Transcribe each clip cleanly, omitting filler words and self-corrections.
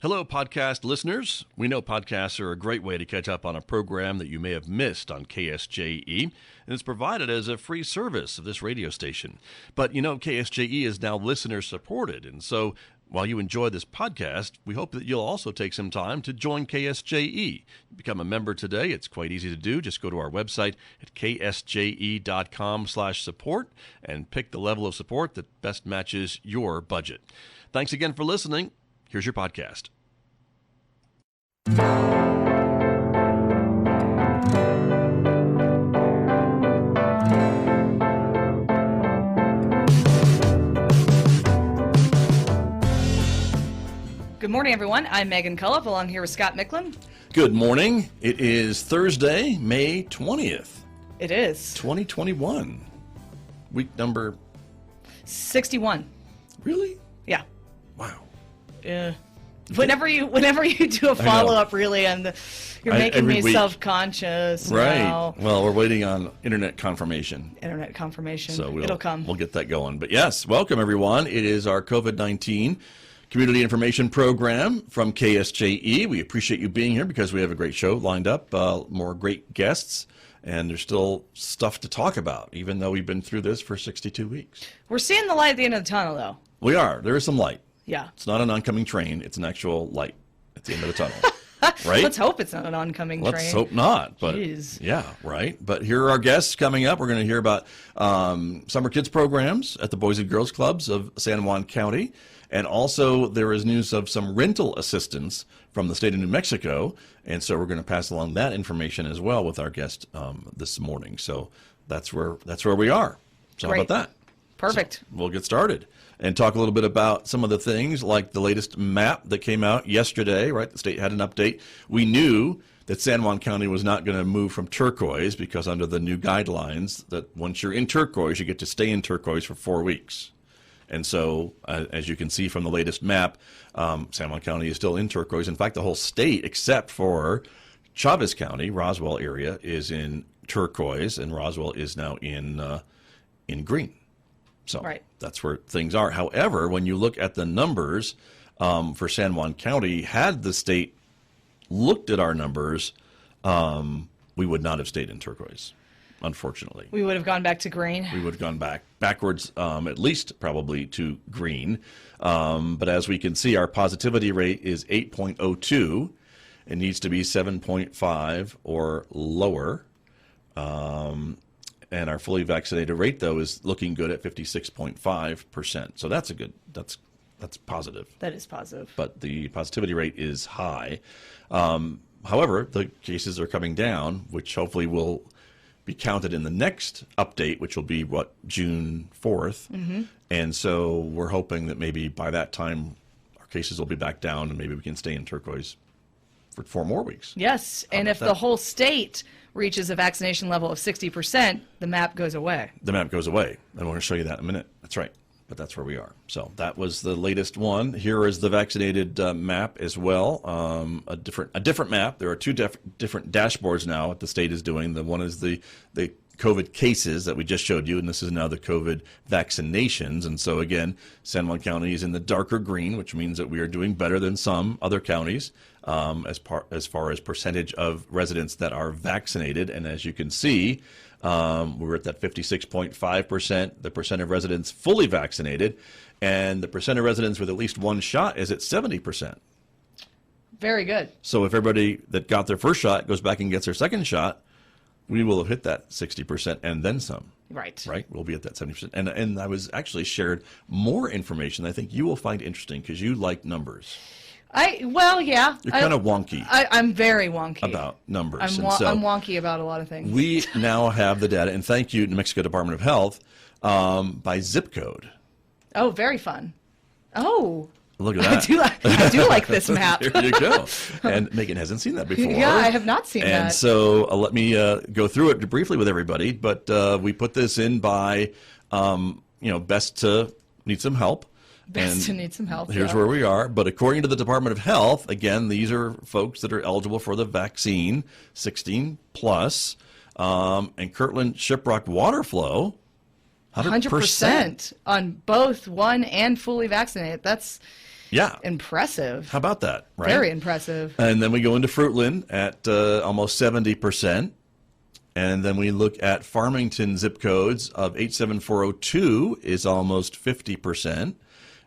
Hello, podcast listeners. We know podcasts are a great way to catch up on a program that you may have missed on KSJE, and it's provided as a free service of this radio station. But you know, KSJE is now listener-supported, and so while you enjoy this podcast, we hope that you'll also take some time to join KSJE. Become a member today. It's quite easy to do. Just go to our website at ksje.com/support and pick the level of support that best matches your budget. Thanks again for listening. Here's your podcast. Good morning, everyone. I'm Megan Culliff, along here with Scott Micklem. Good morning. It is Thursday, May 20th. It is. 2021. Week number... 61. Really? Yeah. Wow. Whenever you do a follow-up, really, and you're making me self-conscious. Right. Now. Well, we're waiting on internet confirmation. So it'll come. We'll get that going. But yes, welcome, everyone. It is our COVID-19 Community Information Program from KSJE. We appreciate you being here because we have a great show lined up, more great guests, and there's still stuff to talk about, even though we've been through this for 62 weeks. We're seeing the light at the end of the tunnel, though. We are. There is some light. Yeah. It's not an oncoming train. It's an actual light at the end of the tunnel. Right? Let's hope it's not an oncoming train. Let's hope not. But Jeez. Yeah, right. But here are our guests coming up. We're going to hear about summer kids programs at the Boys and Girls Clubs of San Juan County. And also there is news of some rental assistance from the state of New Mexico. And so we're going to pass along that information as well with our guest this morning. So that's where we are. So Great. How about that? Perfect. So we'll get started and talk a little bit about some of the things like the latest map that came out yesterday, right? The state had an update. We knew that San Juan County was not going to move from turquoise because under the new guidelines that once you're in turquoise, you get to stay in turquoise for 4 weeks. And so, as you can see from the latest map, San Juan County is still in turquoise. In fact, the whole state, except for Chavez County, Roswell area, is in turquoise, and Roswell is now in green. So right. That's where things are. However, when you look at the numbers for San Juan County, had the state looked at our numbers, we would not have stayed in turquoise, unfortunately. We would have gone back to green. We would have gone backwards, at least probably to green. But as we can see, our positivity rate is 8.02. It needs to be 7.5 or lower. And our fully vaccinated rate, though, is looking good at 56.5%. So that's that's positive. That is positive. But the positivity rate is high. However, the cases are coming down, which hopefully will be counted in the next update, which will be, June 4th. Mm-hmm. And so we're hoping that maybe by that time our cases will be back down and maybe we can stay in turquoise for 4 more weeks. Yes, and if the whole state reaches a vaccination level of 60%, the map goes away. The map goes away, and we're going to show you that in a minute. That's right, but that's where we are. So that was the latest one. Here is the vaccinated map as well, a different map. There are 2 different dashboards now what the state is doing. The one is the COVID cases that we just showed you, and this is now the COVID vaccinations. And so again, San Juan County is in the darker green, which means that we are doing better than some other counties as far as percentage of residents that are vaccinated. And as you can see, we're at that 56.5%, the percent of residents fully vaccinated, and the percent of residents with at least 1 shot is at 70%. Very good. So if everybody that got their first shot goes back and gets their second shot, we will have hit that 60% and then some. Right. Right? We'll be at that 70%. And I was actually shared more information I think you will find interesting because you like numbers. Yeah. You're kind of wonky. I'm very wonky. About numbers. I'm wonky about a lot of things. We now have the data, and thank you, New Mexico Department of Health, by zip code. Oh, very fun. Oh. Look at that. I do like this map. There you go. And Megan hasn't seen that before. Yeah, I have not seen that. And so let me go through it briefly with everybody. But we put this in by, best to need some help. Best to need some help. Here's where we are. But according to the Department of Health, again, these are folks that are eligible for the vaccine, 16 plus. And Kirtland Shiprock water flow, 100% on both one and fully vaccinated. That's Yeah. Impressive. How about that? Right. Very impressive. And then we go into Fruitland at almost 70%. And then we look at Farmington zip codes of 87402 is almost 50%.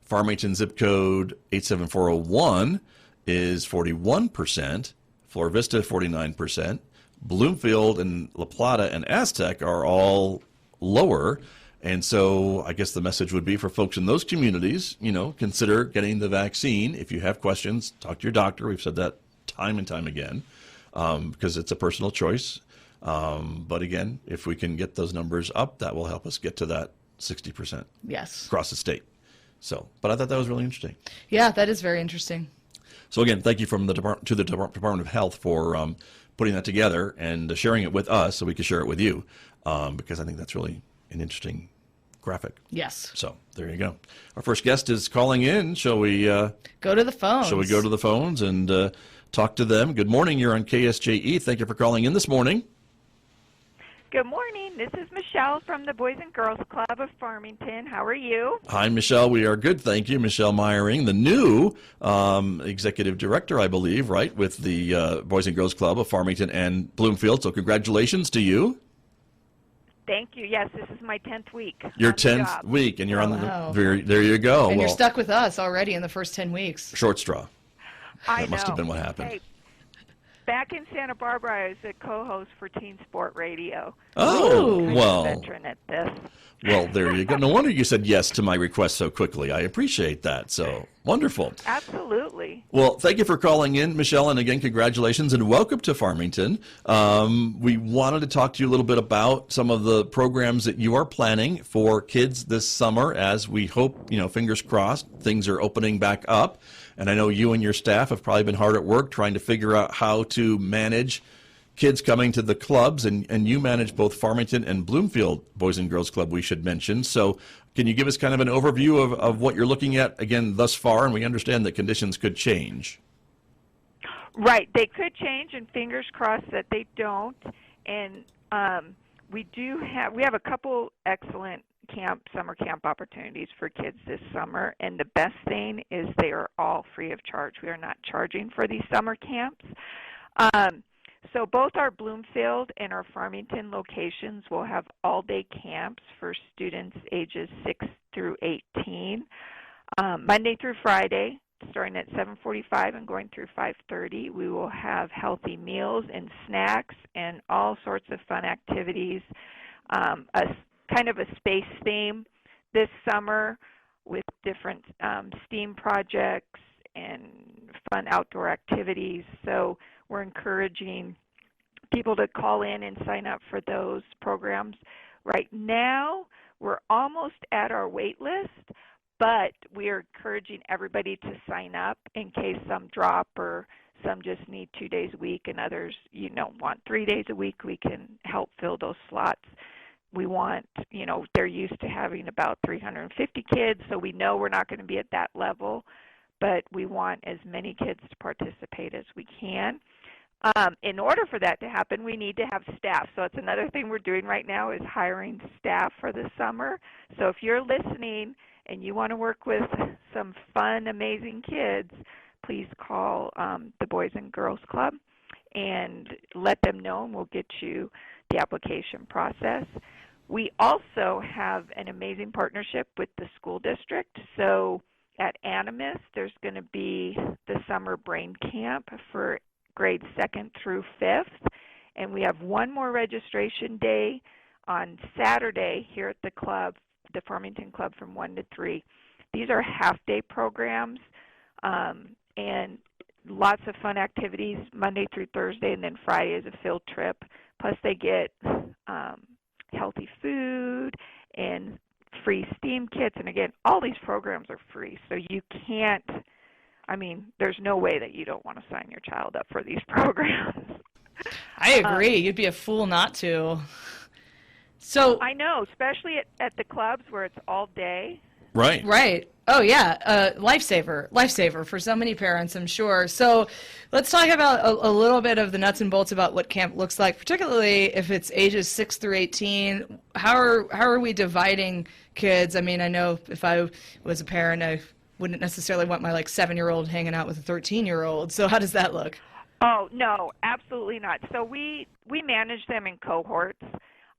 Farmington zip code 87401 is 41%. Flora Vista 49%. Bloomfield and La Plata and Aztec are all lower. And so I guess the message would be for folks in those communities, consider getting the vaccine. If you have questions, talk to your doctor. We've said that time and time again because it's a personal choice. But again, if we can get those numbers up, that will help us get to that 60%. Yes. Across the state. So, but I thought that was really interesting. Yeah, that is very interesting. So again, thank you from the Department of Health for putting that together and sharing it with us so we could share it with you because I think that's really an interesting graphic. Yes. So there you go. Our first guest is calling in. Shall we go to the phones? Shall we go to the phones and talk to them? Good morning. You're on KSJE. Thank you for calling in this morning. Good morning. This is Michelle from the Boys and Girls Club of Farmington. How are you? Hi, Michelle. We are good, thank you. Michelle Meyering, the new executive director, I believe, right, with the Boys and Girls Club of Farmington and Bloomfield. So congratulations to you. Thank you. Yes, this is my 10th week. Your 10th week, and you're on wow. there you go. And you're stuck with us already in the first 10 weeks. Short straw. That must have been what happened. Hey, back in Santa Barbara, I was a co-host for Teen Sport Radio. Oh, well. I'm a veteran at this. Well, there you go. No wonder you said yes to my request so quickly. I appreciate that. So wonderful. Absolutely. Well, thank you for calling in, Michelle, and again, congratulations and welcome to Farmington. We wanted to talk to you a little bit about some of the programs that you are planning for kids this summer as we hope, fingers crossed, things are opening back up. And I know you and your staff have probably been hard at work trying to figure out how to manage kids coming to the clubs, and you manage both Farmington and Bloomfield Boys and Girls Club, we should mention. So can you give us kind of an overview of what you're looking at, again, thus far? And we understand that conditions could change. Right. They could change, and fingers crossed that they don't. And we have a couple excellent summer camp opportunities for kids this summer. And the best thing is they are all free of charge. We are not charging for these summer camps. So both our Bloomfield and our Farmington locations will have all-day camps for students ages 6 through 18, Monday through Friday, starting at 7:45 and going through 5:30. We will have healthy meals and snacks and all sorts of fun activities, kind of a space theme this summer with different STEAM projects and fun outdoor activities. So we're encouraging people to call in and sign up for those programs. Right now, we're almost at our wait list, but we are encouraging everybody to sign up in case some drop or some just need 2 days a week and others, want 3 days a week. We can help fill those slots. We want, they're used to having about 350 kids, so we know we're not going to be at that level, but we want as many kids to participate as we can. In order for that to happen, we need to have staff. So that's another thing we're doing right now is hiring staff for the summer. So if you're listening and you want to work with some fun, amazing kids, please call the Boys and Girls Club and let them know, and we'll get you the application process. We also have an amazing partnership with the school district. So at Animas, there's going to be the summer brain camp for grades 2nd through 5th, and we have one more registration day on Saturday here at the club, the Farmington Club, from 1 to 3. These are half-day programs and lots of fun activities Monday through Thursday, and then Friday is a field trip. Plus they get healthy food and free STEAM kits, and again, all these programs are free, so you can't, there's no way that you don't want to sign your child up for these programs. I agree. You'd be a fool not to. So I know, especially at the clubs where it's all day. Right. Oh, yeah. Lifesaver for so many parents, I'm sure. So let's talk about a little bit of the nuts and bolts about what camp looks like, particularly if it's ages 6 through 18. How are we dividing kids? I know if I was a parent, I wouldn't necessarily want my like 7-year-old hanging out with a 13-year-old. So how does that look? Oh, no, absolutely not. So we manage them in cohorts,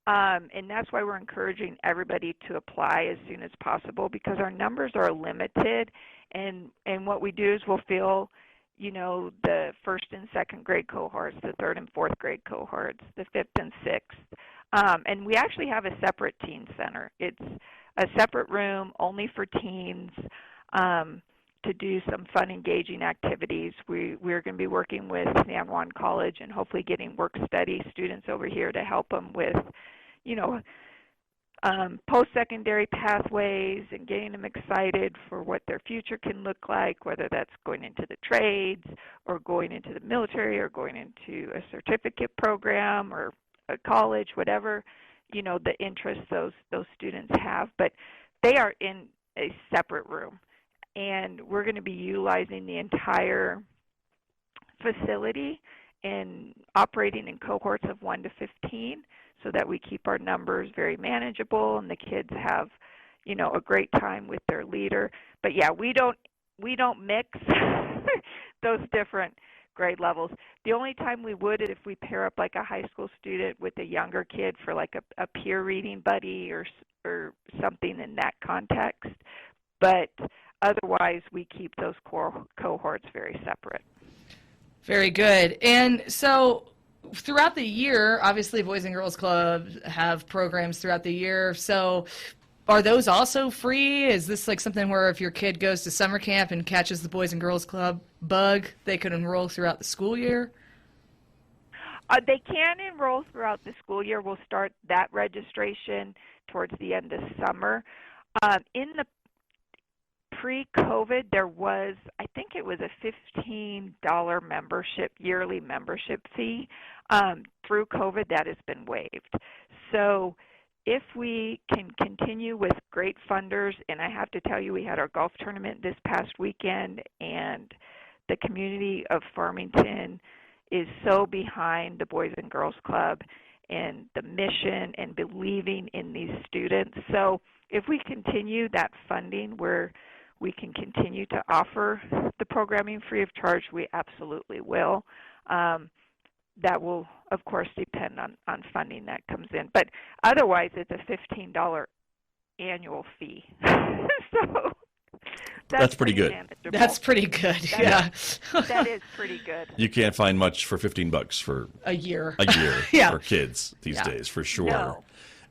and that's why we're encouraging everybody to apply as soon as possible, because our numbers are limited, and what we do is we'll fill, the first and second grade cohorts, the third and fourth grade cohorts, the fifth and sixth, and we actually have a separate teen center. It's a separate room only for teens. To do some fun, engaging activities. We're going to be working with San Juan College and hopefully getting work-study students over here to help them with, post-secondary pathways and getting them excited for what their future can look like, whether that's going into the trades or going into the military or going into a certificate program or a college, whatever, the interests those students have. But they are in a separate room. And we're going to be utilizing the entire facility and operating in cohorts of 1 to 15 so that we keep our numbers very manageable and the kids have, a great time with their leader. But yeah, we don't mix those different grade levels. The only time we would is if we pair up like a high school student with a younger kid for like a peer reading buddy or something in that context. But otherwise, we keep those core cohorts very separate. Very good. And so throughout the year, obviously Boys and Girls Club have programs throughout the year. So are those also free? Is this like something where if your kid goes to summer camp and catches the Boys and Girls Club bug, they could enroll throughout the school year? They can enroll throughout the school year. We'll start that registration towards the end of summer. In the pre-COVID, there was, I think it was a $15 yearly membership fee. Through COVID, that has been waived. So if we can continue with great funders, and I have to tell you, we had our golf tournament this past weekend, and the community of Farmington is so behind the Boys and Girls Club and the mission and believing in these students. So if we continue that funding where we can continue to offer the programming free of charge, we absolutely will. That will, of course, depend on funding that comes in. But otherwise, it's a $15 annual fee. So that's pretty good. Manageable. That's pretty good. That is pretty good. You can't find much for $15 for a year. Yeah. For kids these days, for sure. No.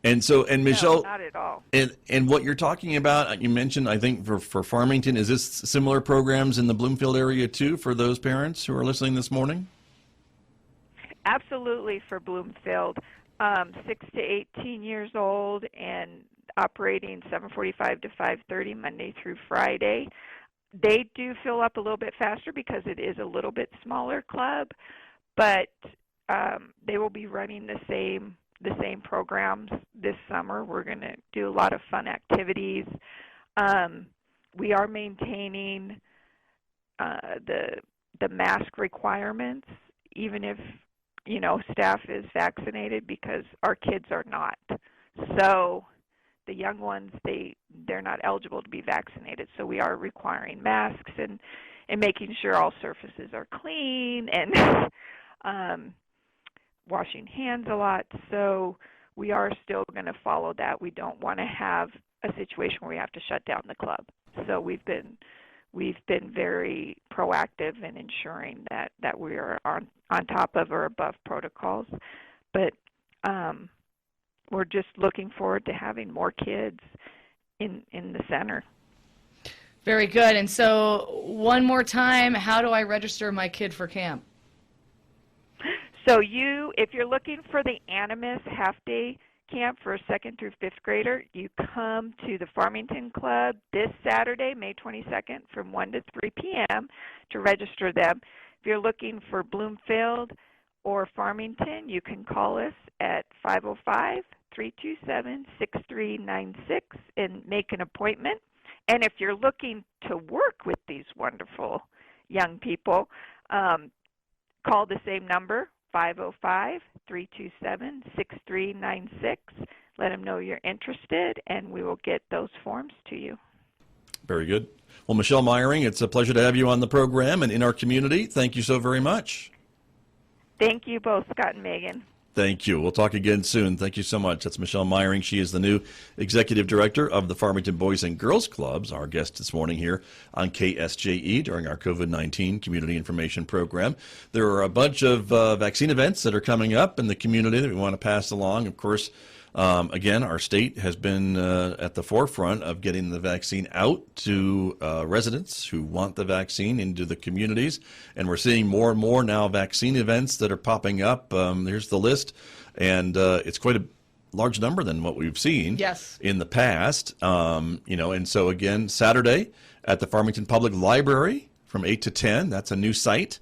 And so, and Michelle, no, not at all. And what you're talking about, you mentioned, I think for Farmington, is this similar programs in the Bloomfield area too for those parents who are listening this morning? Absolutely, for Bloomfield, 6 to 18 years old and operating 7:45 to 5:30 Monday through Friday. They do fill up a little bit faster because it is a little bit smaller club, but they will be running the same programs this summer. We're going to do a lot of fun activities. We are maintaining the mask requirements, even if staff is vaccinated, because our kids are not. So the young ones, they're not eligible to be vaccinated. So we are requiring masks and making sure all surfaces are clean and washing hands a lot. So we are still going to follow that. We don't want to have a situation where we have to shut down the club. So we've been very proactive in ensuring that we are on top of or above protocols. But we're just looking forward to having more kids in the center. Very good. And so one more time, how do I register my kid for camp? So if you're looking for the Animus half-day camp for a 2nd through 5th grader, you come to the Farmington Club this Saturday, May 22nd, from 1 to 3 p.m. to register them. If you're looking for Bloomfield or Farmington, you can call us at 505-327-6396 and make an appointment. And if you're looking to work with these wonderful young people, call the same number, 505-327-6396. Let them know you're interested, and we will get those forms to you. Very good. Well, Michelle Meyering, it's a pleasure to have you on the program and in our community. Thank you so very much. Thank you both, Scott and Megan. Thank you. We'll talk again soon. Thank you so much. That's Michelle Meyering. She is the new executive director of the Farmington Boys and Girls Clubs, our guest this morning here on KSJE during our COVID-19 community information program. There are a bunch of vaccine events that are coming up in the community that we want to pass along. Of course, again, our state has been at the forefront of getting the vaccine out to residents who want the vaccine into the communities. And we're seeing more and more now vaccine events that are popping up. Here's the list. And it's quite a large number than what we've seen in the past. And so, again, Saturday at the Farmington Public Library from 8 to 10. That's a new site.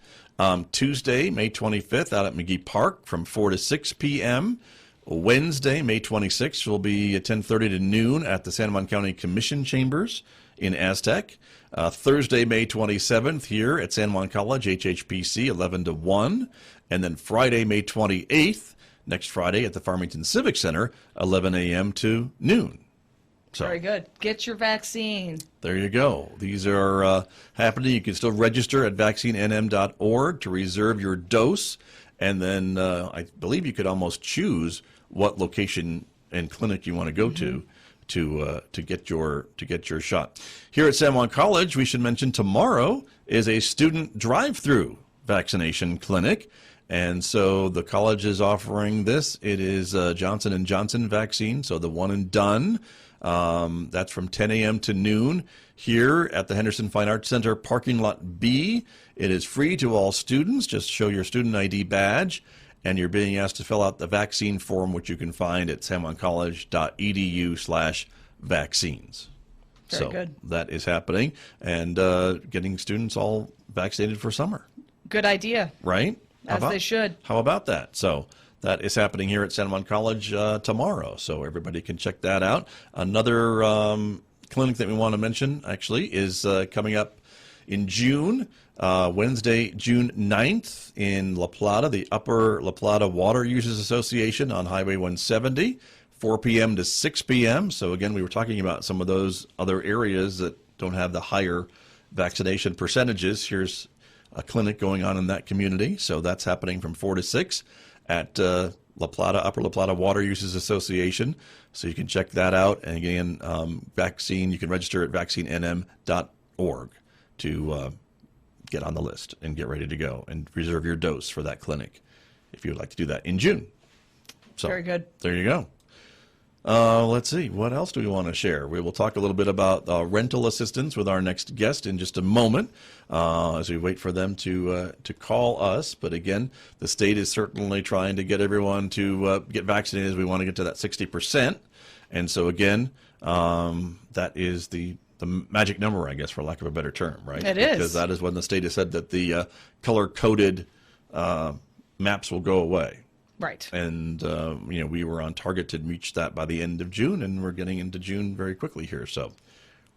Tuesday, May 25th, out at McGee Park from 4 to 6 p.m., Wednesday, May 26th, will be at 10:30 to noon at the San Juan County Commission Chambers in Aztec. Thursday, May 27th, here at San Juan College, HHPC, 11 to 1. And then Friday, May 28th, next Friday at the Farmington Civic Center, 11 a.m. to noon. So, very good. Get your vaccine. There you go. These are happening. You can still register at vaccinenm.org to reserve your dose. And then I believe you could almost choose what location and clinic you want to go to get your shot. Here at San Juan College, we should mention tomorrow is a student drive-through vaccination clinic. And so the college is offering this. It is Johnson & Johnson vaccine, so the one and done. That's from 10 a.m. to noon here at the Henderson Fine Arts Center parking lot B. It is free to all students. Just show your student ID badge, and you're being asked to fill out the vaccine form, which you can find at sanjuancollege.edu/vaccines. Very good. That is happening, and getting students all vaccinated for summer. Good idea. Right? As they should. How about that? So that is happening here at San Juan College tomorrow, so everybody can check that out. Another clinic that we want to mention, actually, is coming up in June, Wednesday, June 9th in La Plata, the Upper La Plata Water Users Association on Highway 170, 4 p.m. to 6 p.m. So, again, we were talking about some of those other areas that don't have the higher vaccination percentages. Here's a clinic going on in that community, so that's happening from 4 to 6 at La Plata, Upper La Plata Water Users Association. So you can check that out. And again, vaccine, you can register at vaccinenm.org to get on the list and get ready to go and reserve your dose for that clinic if you would like to do that in June. So very good. There you go. Let's see. What else do we want to share? We will talk a little bit about rental assistance with our next guest in just a moment as we wait for them to call us. But again, the state is certainly trying to get everyone to get vaccinated as we want to get to that 60%. And so again, that is the magic number, I guess, for lack of a better term, right? It is. Because that is when the state has said that the color-coded maps will go away. Right. And, we were on target to reach that by the end of June, and we're getting into June very quickly here. So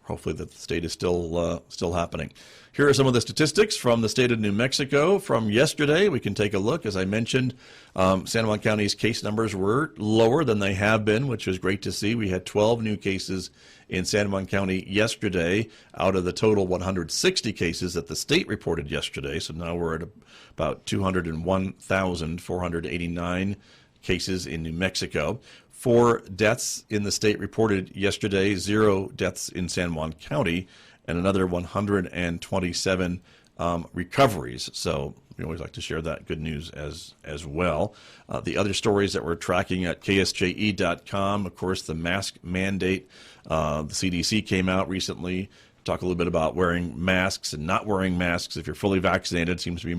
hopefully that the state is still happening. Here are some of the statistics from the state of New Mexico from yesterday. We can take a look. As I mentioned, San Juan County's case numbers were lower than they have been, which was great to see. We had 12 new cases in San Juan County yesterday out of the total 160 cases that the state reported yesterday. So now we're at about 201,489 cases in New Mexico. 4 deaths in the state reported yesterday, 0 deaths in San Juan County, and another 127 recoveries. So we always like to share that good news as well. The other stories that we're tracking at KSJE.com, of course, the mask mandate. The CDC came out recently, talk a little bit about wearing masks and not wearing masks. If you're fully vaccinated, it seems to be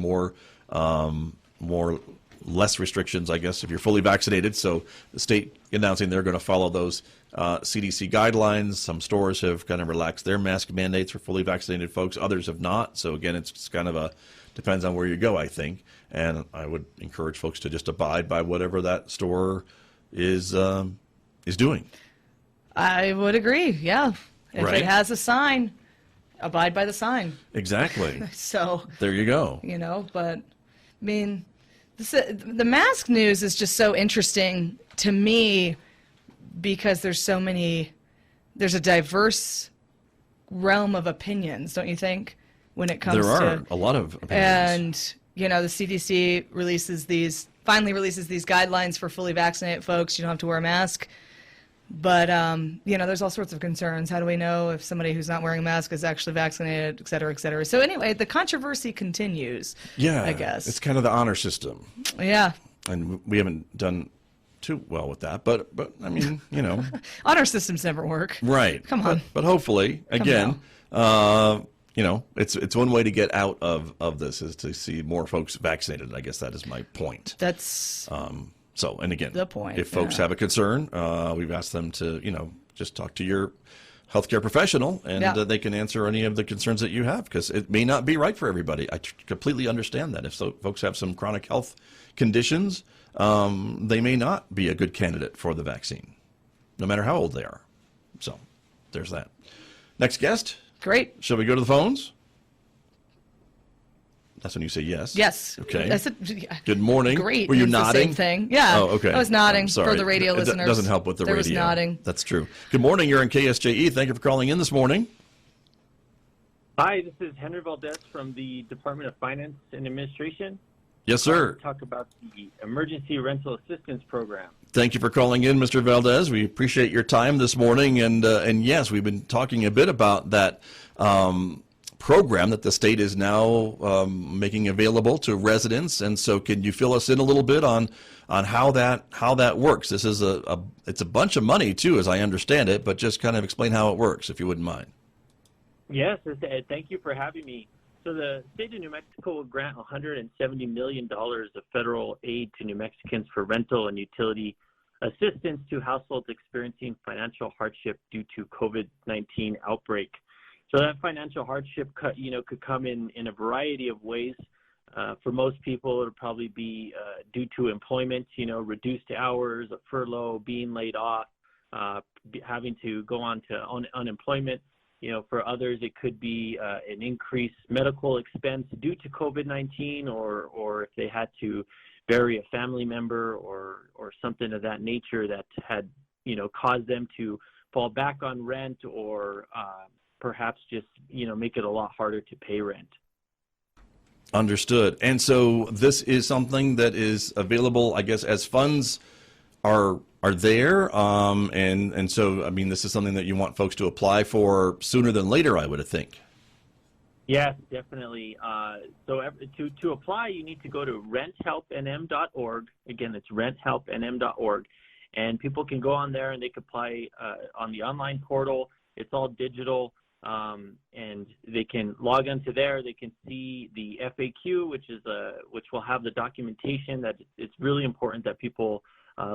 less restrictions, I guess, if you're fully vaccinated. So the state announcing they're going to follow those CDC guidelines. Some stores have kind of relaxed their mask mandates for fully vaccinated folks. Others have not. So again, it's kind of depends on where you go, I think. And I would encourage folks to just abide by whatever that store is doing. I would agree. Yeah. If Right. it has a sign, abide by the sign. Exactly. So There you go. but I mean, the mask news is just so interesting to me because there's a diverse realm of opinions, don't you think, when it comes There to... are a lot of opinions. And, the CDC finally releases these guidelines for fully vaccinated folks. You don't have to wear a mask. But, there's all sorts of concerns. How do we know if somebody who's not wearing a mask is actually vaccinated, et cetera, et cetera? So anyway, the controversy continues, I guess. It's kind of the honor system. Yeah. And we haven't done too well with that. But I mean, Honor systems never work. Right. Come on. But hopefully, again, it's one way to get out of this is to see more folks vaccinated. I guess that is my point. That's... So, and again, the point, if folks have a concern, we've asked them to, just talk to your healthcare professional, and they can answer any of the concerns that you have, because it may not be right for everybody. I completely understand that. If folks have some chronic health conditions, they may not be a good candidate for the vaccine, no matter how old they are. So, there's that. Next guest. Great. Shall we go to the phones? That's when you say yes. Yes. Okay. I said, good morning. Great. Were you It's nodding? The same thing. Yeah. Oh, okay. I was nodding sorry. for the radio listeners. That doesn't help with the radio. There was nodding. That's true. Good morning. You're in KSJE. Thank you for calling in this morning. Hi, this is Henry Valdez from the Department of Finance and Administration. Yes, sir. Talk about the Emergency Rental Assistance Program. Thank you for calling in, Mr. Valdez. We appreciate your time this morning. And yes, we've been talking a bit about that program that the state is now making available to residents. And so can you fill us in a little bit on how that works? This is it's a bunch of money too, as I understand it, but just kind of explain how it works, if you wouldn't mind. Yes, thank you for having me. So the state of New Mexico will grant $170 million of federal aid to New Mexicans for rental and utility assistance to households experiencing financial hardship due to COVID-19 outbreak. So that financial hardship could come in a variety of ways. For most people, it'll probably be due to employment, reduced hours, a furlough, being laid off, having to go on to unemployment. For others, it could be an increased medical expense due to COVID-19, or if they had to bury a family member or something of that nature that had, caused them to fall back on rent, or perhaps just, make it a lot harder to pay rent. Understood. And so this is something that is available, I guess, as funds are there. And so, I mean, this is something that you want folks to apply for sooner than later, I would think. Yes, definitely. So to apply, you need to go to renthelpnm.org. Again, it's renthelpnm.org. And people can go on there and they can apply on the online portal. It's all digital. And they can log into there. They can see the FAQ, which will have the documentation. That it's really important that people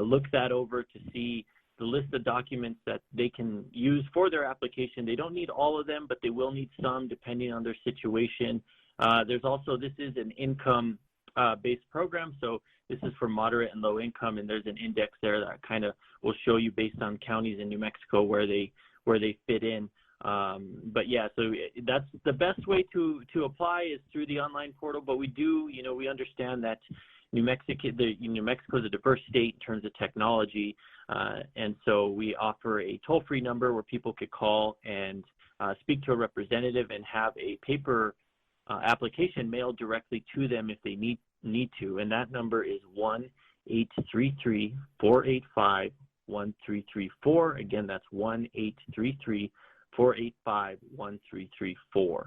look that over to see the list of documents that they can use for their application. They don't need all of them, but they will need some depending on their situation. There's also, this is an income based program, so this is for moderate and low income, and there's an index there that kind of will show you based on counties in New Mexico where they fit in. But yeah, so that's the best way to apply is through the online portal. But we do, we understand that New Mexico is a diverse state in terms of technology, and so we offer a toll-free number where people could call and speak to a representative and have a paper application mailed directly to them if they need to. And that number is 1-833-485-1334. Again, that's 1-833-485-1334.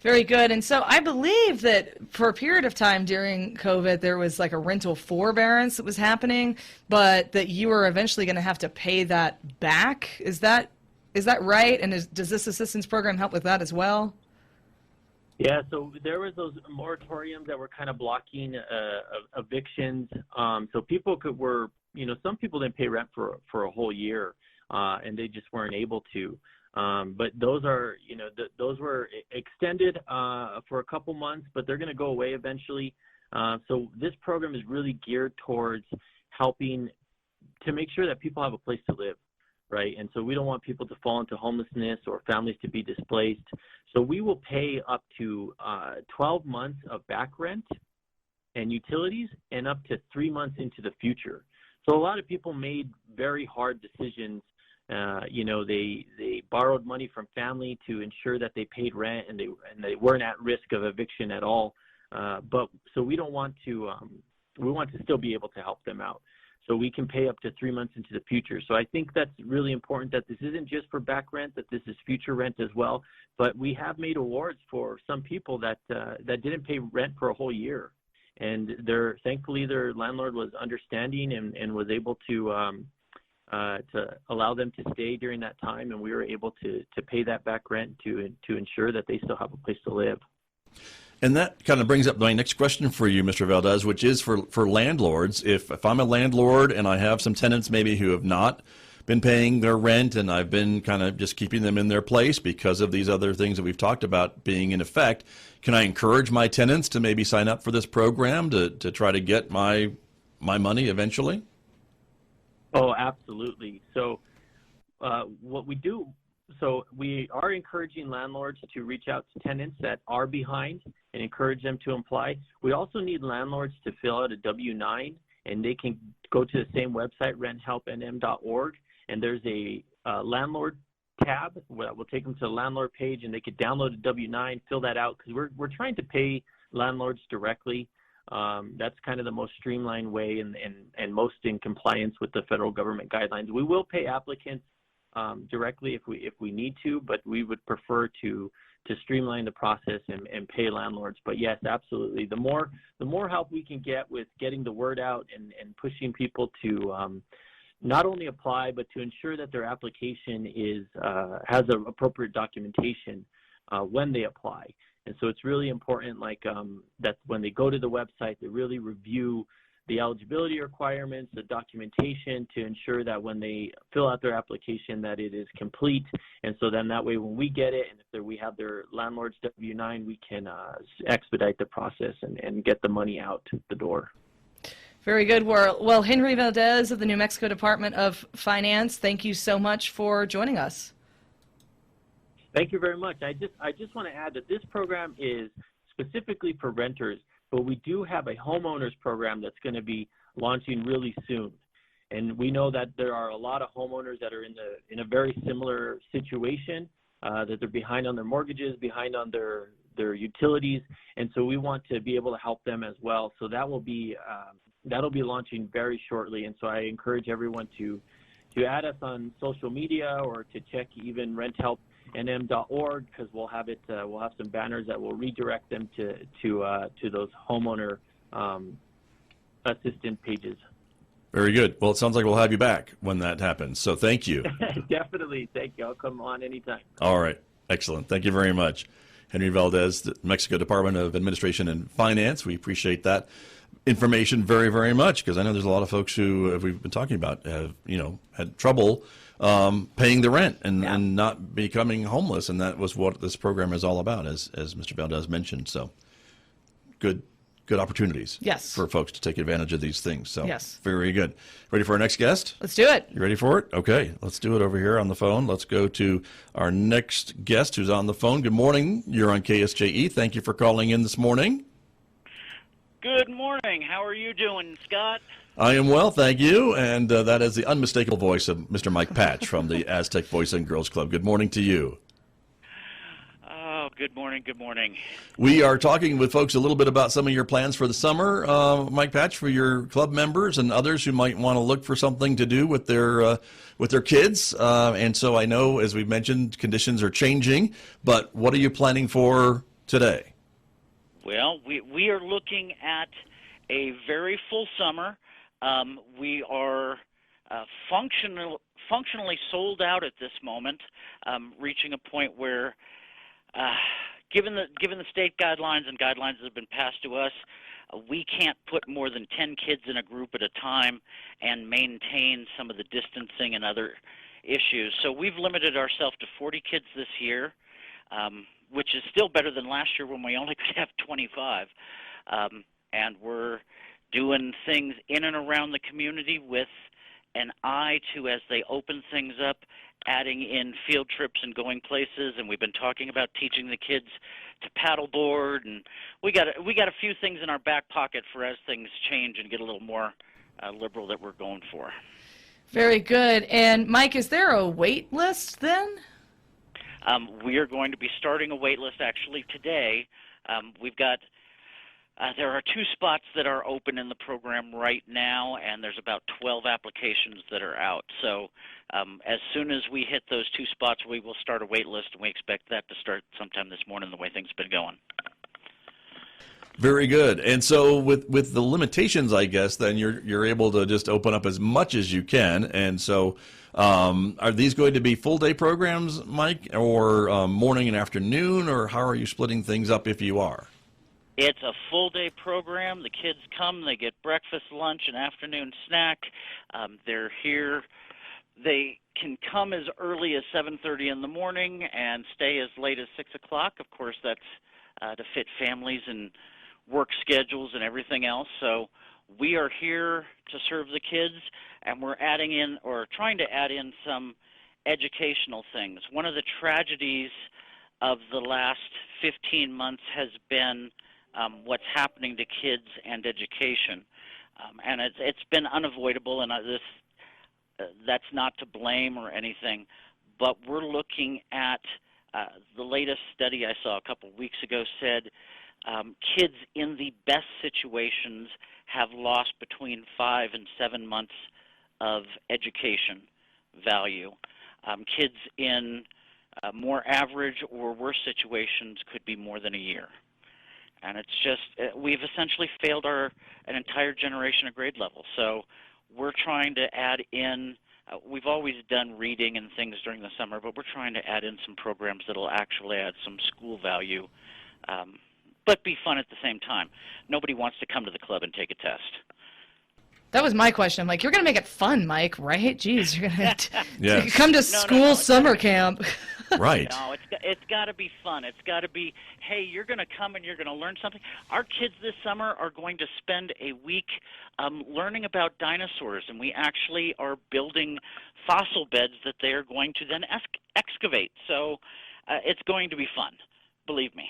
Very good. And so I believe that for a period of time during COVID, there was like a rental forbearance that was happening, but that you were eventually going to have to pay that back. Is that right? And does this assistance program help with that as well? Yeah, so there was those moratoriums that were kind of blocking evictions. So people some people didn't pay rent for a whole year, and they just weren't able to. But those are, those were extended for a couple months, but they're going to go away eventually. So this program is really geared towards helping to make sure that people have a place to live, right? And so we don't want people to fall into homelessness or families to be displaced. So we will pay up to 12 months of back rent and utilities and up to 3 months into the future. So a lot of people made very hard decisions They borrowed money from family to ensure that they paid rent, and they weren't at risk of eviction at all. But so we don't want to. We want to still be able to help them out, so we can pay up to 3 months into the future. So I think that's really important, that this isn't just for back rent, that this is future rent as well. But we have made awards for some people that didn't pay rent for a whole year, and thankfully their landlord was understanding and was able to allow them to stay during that time, and we were able to pay that back rent to ensure that they still have a place to live. And that kind of brings up my next question for you, Mr. Valdez, which is for landlords. If I'm a landlord and I have some tenants maybe who have not been paying their rent, and I've been kind of just keeping them in their place because of these other things that we've talked about being in effect, can I encourage my tenants to maybe sign up for this program to try to get my money eventually? Oh, absolutely. So what we do, so we are encouraging landlords to reach out to tenants that are behind and encourage them to apply. We also need landlords to fill out a W-9, and they can go to the same website, renthelpnm.org, and there's a landlord tab that will take them to the landlord page, and they could download a W-9, fill that out, because we're trying to pay landlords directly. That's kind of the most streamlined way and most in compliance with the federal government guidelines. We will pay applicants directly if we need to, but we would prefer to streamline the process and pay landlords. But yes, absolutely. The more help we can get with getting the word out and pushing people to not only apply, but to ensure that their application has the appropriate documentation when they apply. And so it's really important, that when they go to the website, they really review the eligibility requirements, the documentation, to ensure that when they fill out their application that it is complete. And so then that way when we get it, and if we have their landlord's W-9, we can expedite the process and get the money out the door. Very good. Well, Henry Valdez of the New Mexico Department of Finance, thank you so much for joining us. Thank you very much. I just want to add that this program is specifically for renters, but we do have a homeowners program that's going to be launching really soon. And we know that there are a lot of homeowners that are in a very similar situation, that they're behind on their mortgages, behind on their utilities, and so we want to be able to help them as well. So that'll be launching very shortly, and so I encourage everyone to add us on social media or to check even renthelpnm.org, because we'll have some banners that will redirect them to those homeowner assistant pages. Very good. Well, it sounds like we'll have you back when that happens. So thank you. Definitely. Thank you. I'll come on anytime. All right. Excellent. Thank you very much. Henry Valdez, the Mexico Department of Administration and Finance. We appreciate that information very, very much, because I know there's a lot of folks who, as we've been talking about, have had trouble paying the rent and not becoming homeless, and that was what this program is all about, as Mr. Valdez mentioned. So good opportunities for folks to take advantage of these things. So very good. Ready for our next guest? Let's do it. You ready for it? Okay, let's do it over here on the phone. Let's go to our next guest who's on the phone. Good morning. You're on KSJE. Thank you for calling in this morning. Good morning. How are you doing, Scott? I am well, thank you. And that is the unmistakable voice of Mr. Mike Patch from the Aztec Boys and Girls Club. Good morning to you. Oh, good morning. Good morning. We are talking with folks a little bit about some of your plans for the summer, Mike Patch, for your club members and others who might want to look for something to do with their kids. And so I know, as we've mentioned, conditions are changing. But what are you planning for today? Well, we are looking at a very full summer. We are functionally sold out at this moment, reaching a point where, given the state guidelines and guidelines that have been passed to us, we can't put more than 10 kids in a group at a time and maintain some of the distancing and other issues. So we've limited ourselves to 40 kids this year, which is still better than last year when we only could have 25. And we're doing things in and around the community with an eye to, as they open things up, adding in field trips and going places. And we've been talking about teaching the kids to paddleboard, and we got a few things in our back pocket for as things change and get a little more liberal that we're going for. Very good. And Mike, is there a wait list then? We are going to be starting a wait list actually today. We've got there are 2 spots that are open in the program right now, and there's about 12 applications that are out. So as soon as we hit those 2 spots, we will start a wait list, and we expect that to start sometime this morning the way things have been going. Very good. And so with the limitations, I guess, then you're able to just open up as much as you can. And so are these going to be full-day programs, Mike, or morning and afternoon, or how are you splitting things up if you are? It's a full-day program. The kids come, they get breakfast, lunch, and afternoon snack. They're here. They can come as early as 7:30 in the morning and stay as late as 6 o'clock. Of course, that's to fit families and work schedules and everything else. So we are here to serve the kids, and we're adding in, or trying to add in, some educational things. One of the tragedies of the last 15 months has been what's happening to kids and education. And it's been unavoidable, and that's not to blame or anything, but we're looking at the latest study I saw a couple of weeks ago said kids in the best situations have lost between 5 and 7 months of education value. Kids in more average or worse situations could be more than a year. And it's just, we've essentially failed an entire generation of grade level. So we're trying to add in, we've always done reading and things during the summer, but we're trying to add in some programs that will actually add some school value, but be fun at the same time. Nobody wants to come to the club and take a test. That was my question. I'm like, you're going to make it fun, Mike, right? Jeez, you're going to Yes. come to school summer camp. Right. No, it's got to be fun. It's got to be, hey, you're going to come and you're going to learn something. Our kids this summer are going to spend a week learning about dinosaurs, and we actually are building fossil beds that they are going to then excavate. So it's going to be fun, believe me.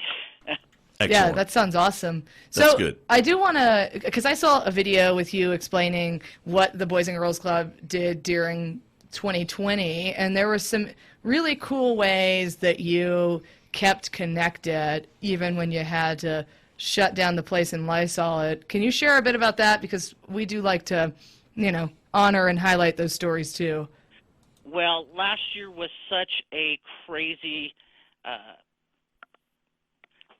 Excellent. Yeah, that sounds awesome. That's so good. I do want to, because I saw a video with you explaining what the Boys and Girls Club did during 2020, and there were some really cool ways that you kept connected even when you had to shut down the place and Lysol it. Can you share a bit about that? Because we do like to, honor and highlight those stories too. Well, last year was such a crazy,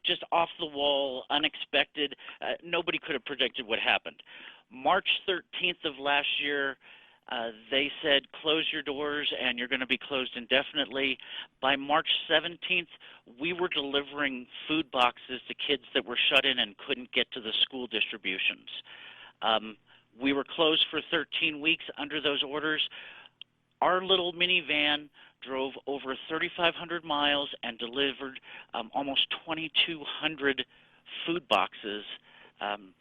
just off-the-wall, unexpected, nobody could have predicted what happened. March 13th of last year, they said, close your doors and you're going to be closed indefinitely. By March 17th, we were delivering food boxes to kids that were shut in and couldn't get to the school distributions. We were closed for 13 weeks under those orders. Our little minivan drove over 3,500 miles and delivered almost 2,200 food boxes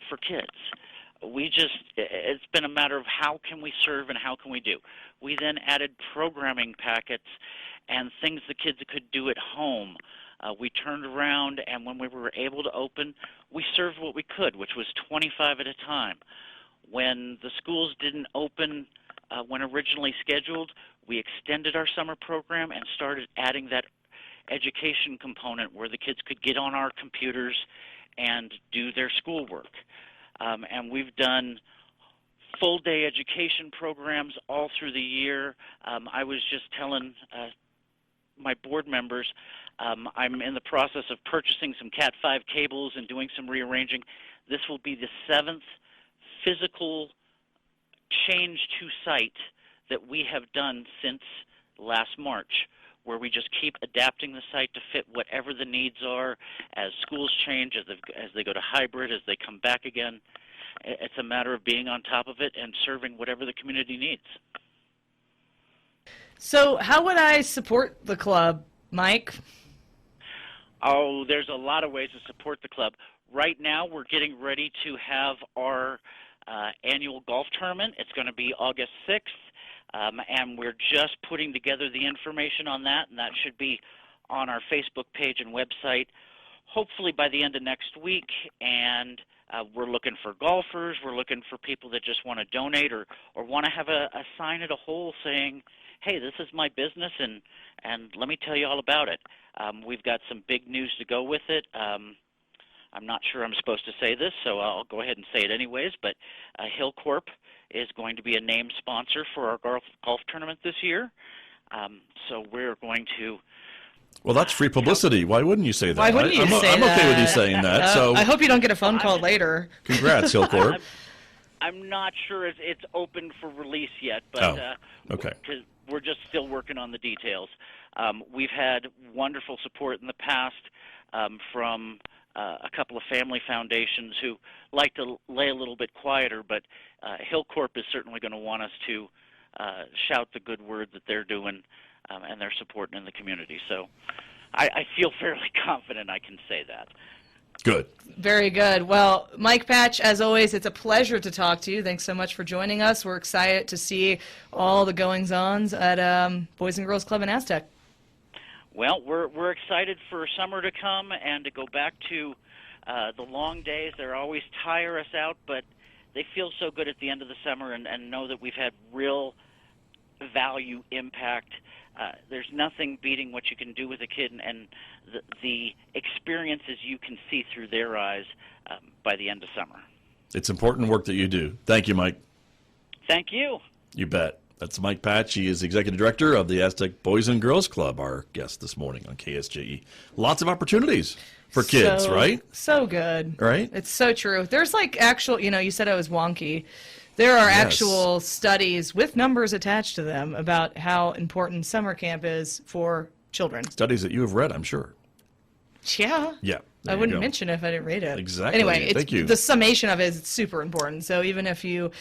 for kids. It's been a matter of how can we serve and how can we do. We then added programming packets and things the kids could do at home. We turned around, and when we were able to open, we served what we could, which was 25 at a time. When the schools didn't open when originally scheduled, we extended our summer program and started adding that education component where the kids could get on our computers and do their schoolwork. And we've done full-day education programs all through the year. I was just telling my board members I'm in the process of purchasing some Cat 5 cables and doing some rearranging. This will be the 7th physical change to site that we have done since last March, where we just keep adapting the site to fit whatever the needs are as schools change, as they go to hybrid, as they come back again. It's a matter of being on top of it and serving whatever the community needs. So how would I support the club, Mike? Oh, there's a lot of ways to support the club. Right now, we're getting ready to have our annual golf tournament. It's going to be August 6th, and we're just putting together the information on that, and that should be on our Facebook page and website hopefully by the end of next week, and we're looking for golfers. We're looking for people that just want to donate or want to have a sign at a hole saying, hey, this is my business, and let me tell you all about it. We've got some big news to go with it. I'm not sure I'm supposed to say this, so I'll go ahead and say it anyways, but Hillcorp is going to be a named sponsor for our golf tournament this year. So we're going to... Well, that's free publicity. Why wouldn't you say that? Why wouldn't you say I'm that? okay with you saying that. So I hope you don't get a phone call later. congrats, Hillcorp. I'm not sure it's open for release yet, but okay. Because we're just still working on the details. We've had wonderful support in the past from a couple of family foundations who like to lay a little bit quieter, but Hillcorp is certainly going to want us to shout the good word that they're doing and they're supporting in the community. So I feel fairly confident I can say that. Good. Very good. Well, Mike Patch, as always, it's a pleasure to talk to you. Thanks so much for joining us. We're excited to see all the goings-ons at Boys and Girls Club in Aztec. Well, we're excited for summer to come and to go back to the long days. They always tire us out, but they feel so good at the end of the summer and know that we've had real value impact. There's nothing beating what you can do with a kid and the experiences you can see through their eyes by the end of summer. It's important work that you do. Thank you, Mike. Thank you. You bet. That's Mike Patch. He is Executive Director of the Aztec Boys and Girls Club, our guest this morning on KSJE. Lots of opportunities for kids, right? So good. Right? It's so true. There's like actual, you said I was wonky. There are actual studies with numbers attached to them about how important summer camp is for children. Studies that you have read, I'm sure. Yeah. Yeah. I wouldn't mention it if I didn't read it. Exactly. Anyway, Thank you. The summation of it is super important. So even if you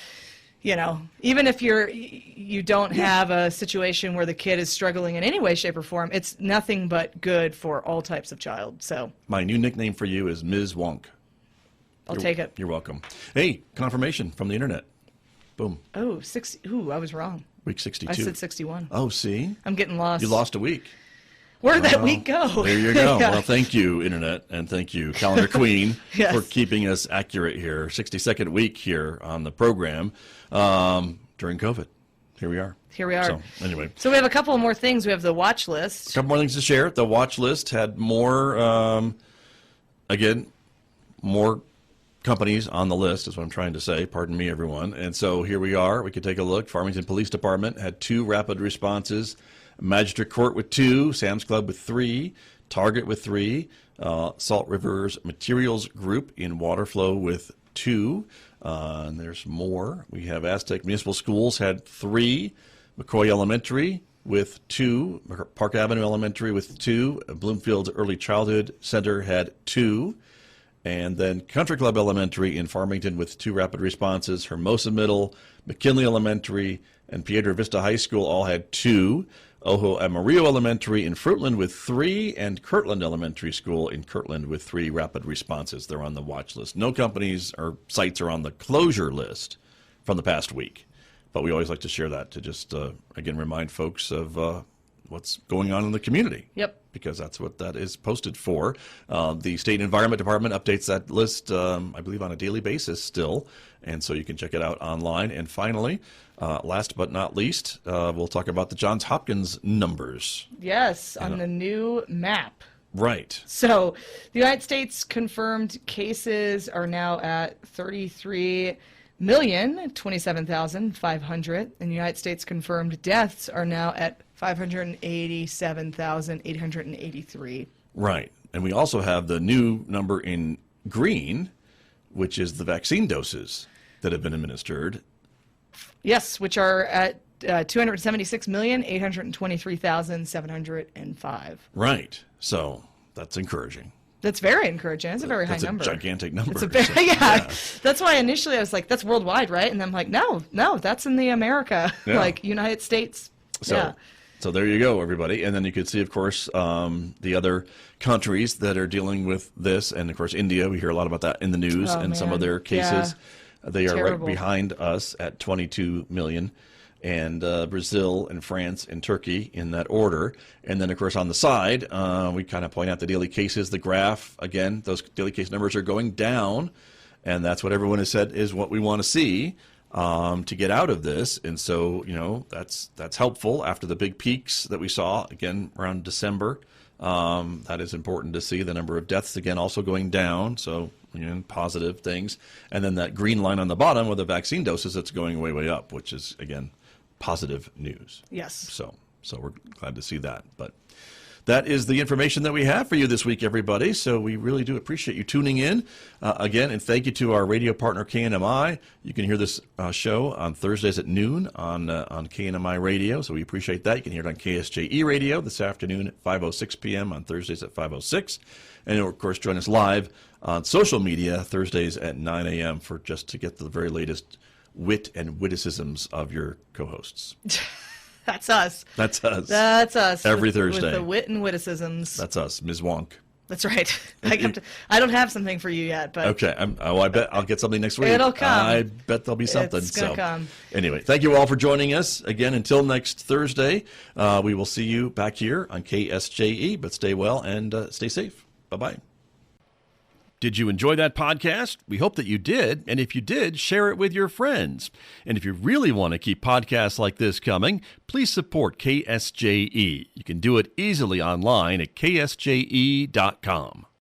don't have a situation where the kid is struggling in any way, shape, or form, it's nothing but good for all types of child. So my new nickname for you is Ms. Wonk. I'll take it. You're welcome. Hey, confirmation from the internet. Boom. Oh, 60. Ooh, I was wrong. Week 62. I said 61. Oh, see? I'm getting lost. You lost a week. Where'd that week go? There you go. Yeah. Well, thank you, Internet, and thank you, Calendar Queen, Yes. for keeping us accurate here. 62nd week here on the program during COVID. Here we are. Here we are. So, anyway. So we have a couple more things. We have the watch list. A couple more things to share. The watch list had more, more companies on the list is what I'm trying to say. Pardon me, everyone. And so here we are. We could take a look. Farmington Police Department had 2 rapid responses. Magistrate Court with 2, Sam's Club with 3, Target with 3, Salt Rivers Materials Group in Waterflow with 2, and there's more. We have Aztec Municipal Schools had 3, McCoy Elementary with 2, Park Avenue Elementary with 2, Bloomfield Early Childhood Center had 2, and then Country Club Elementary in Farmington with 2 rapid responses, Hermosa Middle, McKinley Elementary, and Piedra Vista High School all had 2. Ojo Amarillo Elementary in Fruitland with 3, and Kirtland Elementary School in Kirtland with 3 rapid responses. They're on the watch list. No companies or sites are on the closure list from the past week, but we always like to share that to just, again, remind folks of what's going on in the community. Yep. Because that's what that is posted for. The State Environment Department updates that list, I believe, on a daily basis still, and so you can check it out online. And finally, last but not least, we'll talk about the Johns Hopkins numbers. Yes, on the new map. Right. So the United States confirmed cases are now at 33,027,500, and the United States confirmed deaths are now at 587,883. Right. And we also have the new number in green, which is the vaccine doses that have been administered. Yes, which are at 276,823,705. Right. So that's encouraging. That's very encouraging. That's a very high number. That's a gigantic number. It's a very, yeah. That's why initially I was like, that's worldwide, right? And I'm like, no, that's in the America, Yeah. like United States. So there you go, everybody. And then you could see, of course, the other countries that are dealing with this. And, of course, India, we hear a lot about that in the news and some of their cases. Yeah. They are Terrible. right behind us at 22 million. and Brazil and France and Turkey in that order. And then, of course, on the side, we kind of point out the daily cases, the graph. Again, those daily case numbers are going down, and that's what everyone has said is what we want to see to get out of this. And so, that's helpful after the big peaks that we saw, again, around December. That is important to see. The number of deaths, again, also going down. So, positive things. And then that green line on the bottom with the vaccine doses, that's going way, way up, which is, again, positive news. Yes. So we're glad to see that. But that is the information that we have for you this week, everybody. So we really do appreciate you tuning in again. And thank you to our radio partner, KNMI. You can hear this show on Thursdays at noon on KNMI radio. So we appreciate that. You can hear it on KSJE radio this afternoon at 5:06 p.m. on Thursdays at 5:06. And, of course, join us live on social media Thursdays at 9 a.m. to get the very latest wit and witticisms of your co-hosts. That's us. That's us. That's us. Every with, Thursday. With the wit and witticisms. That's us, Ms. Wonk. That's right. I don't have something for you yet, but okay. I bet I'll get something next week. It'll come. I bet there'll be something. It's gonna come. Anyway, thank you all for joining us again. Until next Thursday, we will see you back here on KSJE. But stay well and stay safe. Bye-bye. Did you enjoy that podcast? We hope that you did. And if you did, share it with your friends. And if you really want to keep podcasts like this coming, please support KSJE. You can do it easily online at ksje.com.